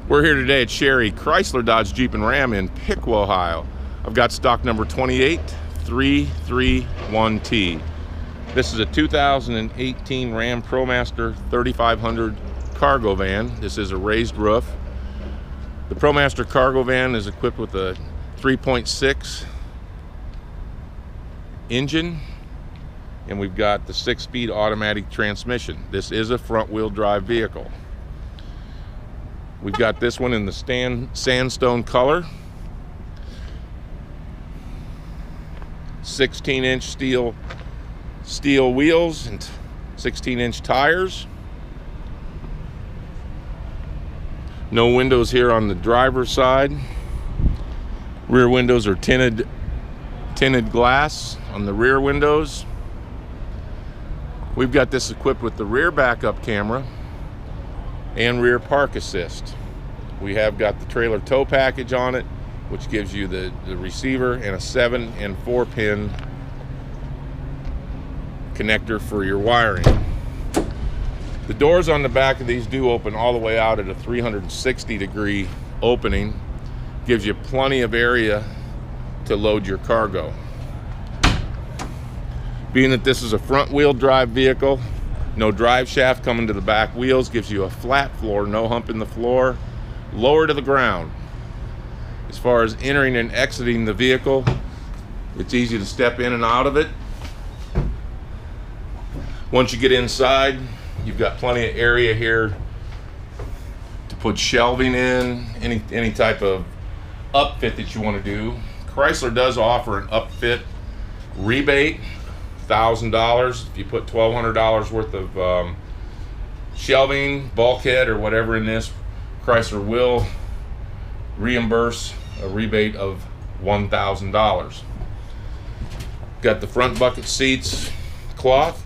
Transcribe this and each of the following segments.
We're here today at Sherry Chrysler Dodge Jeep and Ram in Piqua, Ohio. I've got stock number 28331T. This is a 2018 Ram ProMaster 3500 cargo van. This is a raised roof. The ProMaster cargo van is equipped with a 3.6 engine, and we've got the 6-speed automatic transmission. This is a front-wheel drive vehicle. We've got this one in the sandstone color. 16-inch steel wheels and 16-inch tires. No windows here on the driver's side. Rear windows are tinted glass on the rear windows. We've got this equipped with the rear backup camera and rear park assist. We have got the trailer tow package on it, which gives you the receiver and a 7 and 4 pin connector for your wiring. The doors on the back of these do open all the way out at a 360-degree opening. Gives you plenty of area to load your cargo. Being that this is a front-wheel drive vehicle, no drive shaft coming to the back wheels, gives you a flat floor, no hump in the floor, lower to the ground. As far as entering and exiting the vehicle, it's easy to step in and out of it. Once you get inside, you've got plenty of area here to put shelving in, any type of upfit that you want to do. Chrysler does offer an upfit rebate, $1,000. If you put $1,200 worth of shelving, bulkhead, or whatever in this, Chrysler will reimburse a rebate of $1,000. Got the front bucket seats cloth.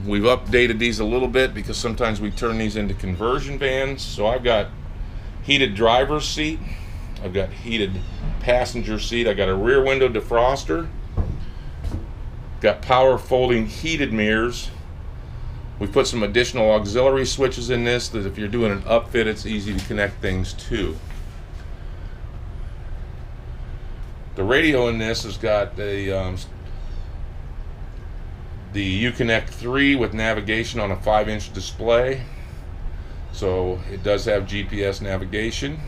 We've updated these a little bit because sometimes we turn these into conversion vans. So I've got heated driver's seat, I've got heated passenger seat, I got a rear window defroster, got power folding heated mirrors. We've put some additional auxiliary switches in this that if you're doing an upfit, it's easy to connect things to. The radio in this has got the Uconnect 3 with navigation on a 5-inch display. So it does have GPS navigation,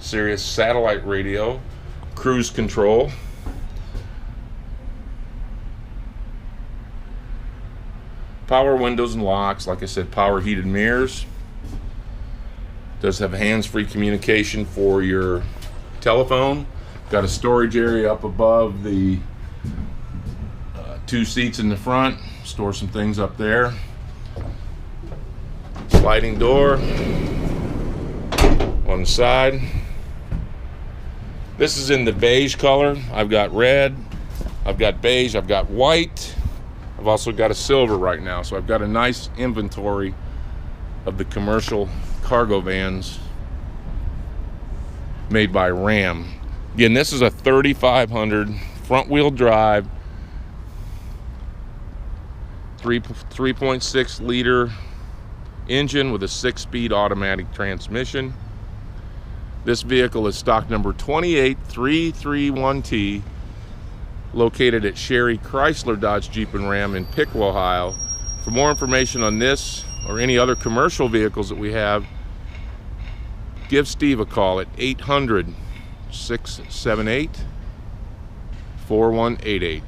Sirius satellite radio, cruise control. Power windows and locks, like I said, power heated mirrors. Does have hands-free communication for your telephone. Got a storage area up above the 2 seats in the front. Store some things up there. Sliding door on the side. This is in the beige color. I've got red, I've got beige, I've got white. I've also got a silver right now, so I've got a nice inventory of the commercial cargo vans made by Ram. Again, this is a 3500 front-wheel drive, 3.6 liter engine with a 6-speed automatic transmission. This vehicle is stock number 28331T, located at Sherry Chrysler Dodge Jeep and Ram in Piqua, Ohio. For more information on this or any other commercial vehicles that we have, give Steve a call at 800-678-4188.